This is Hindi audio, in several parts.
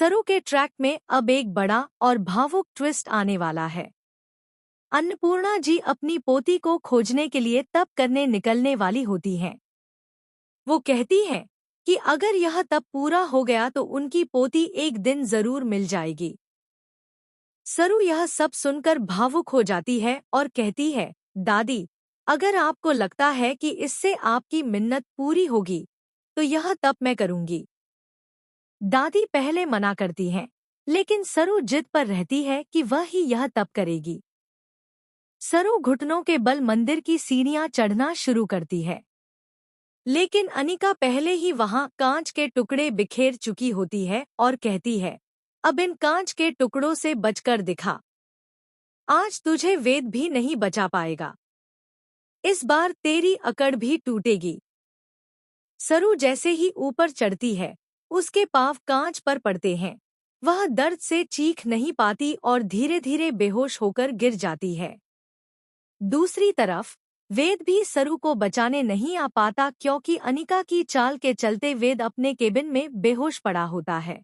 सरू के ट्रैक में अब एक बड़ा और भावुक ट्विस्ट आने वाला है। अन्नपूर्णा जी अपनी पोती को खोजने के लिए तप करने निकलने वाली होती हैं। वो कहती हैं कि अगर यह तप पूरा हो गया तो उनकी पोती एक दिन जरूर मिल जाएगी। सरू यह सब सुनकर भावुक हो जाती है और कहती है, दादी, अगर आपको लगता है कि इससे आपकी मिन्नत पूरी होगी तो यह तप मैं करूंगी। दादी पहले मना करती हैं, लेकिन सरू जिद पर रहती है कि वह ही यह तप करेगी। सरू घुटनों के बल मंदिर की सीढ़ियां चढ़ना शुरू करती है, लेकिन अनिका पहले ही वहां कांच के टुकड़े बिखेर चुकी होती है और कहती है, अब इन कांच के टुकड़ों से बचकर दिखा। आज तुझे वेद भी नहीं बचा पाएगा। इस बार तेरी अकड़ भी टूटेगी। सरू जैसे ही ऊपर चढ़ती है, उसके पांव कांच पर पड़ते हैं। वह दर्द से चीख नहीं पाती और धीरे धीरे बेहोश होकर गिर जाती है। दूसरी तरफ वेद भी सरू को बचाने नहीं आ पाता, क्योंकि अनिका की चाल के चलते वेद अपने केबिन में बेहोश पड़ा होता है।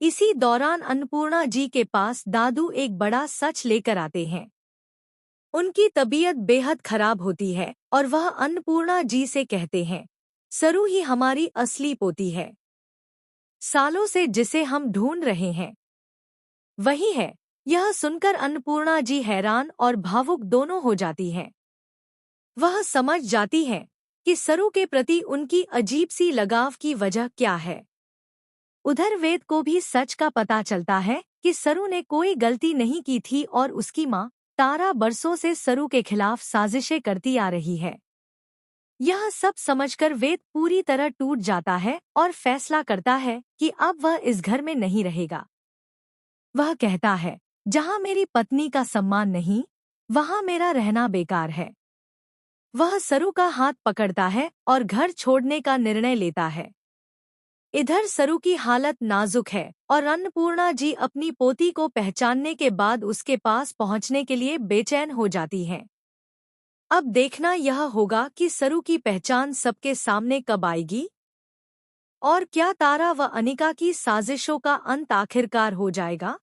इसी दौरान अन्नपूर्णा जी के पास दादू एक बड़ा सच लेकर आते हैं। उनकी तबीयत बेहद खराब होती है और वह अन्नपूर्णा जी से कहते हैं, सरू ही हमारी असली पोती है। सालों से जिसे हम ढूंढ रहे हैं वही है। यह सुनकर अन्नपूर्णा जी हैरान और भावुक दोनों हो जाती हैं। वह समझ जाती हैं कि सरू के प्रति उनकी अजीब सी लगाव की वजह क्या है। उधर वेद को भी सच का पता चलता है कि सरू ने कोई गलती नहीं की थी और उसकी माँ तारा बरसों से सरू के खिलाफ साजिशें करती आ रही है। यह सब समझकर वेद पूरी तरह टूट जाता है और फैसला करता है कि अब वह इस घर में नहीं रहेगा। वह कहता है, जहाँ मेरी पत्नी का सम्मान नहीं, वहाँ मेरा रहना बेकार है। वह सरू का हाथ पकड़ता है और घर छोड़ने का निर्णय लेता है। इधर सरू की हालत नाजुक है और अन्नपूर्णा जी अपनी पोती को पहचानने के बाद उसके पास पहुंचने के लिए बेचैन हो जाती हैं। अब देखना यह होगा कि सरू की पहचान सबके सामने कब आएगी और क्या तारा व अनिका की साजिशों का अंत आखिरकार हो जाएगा।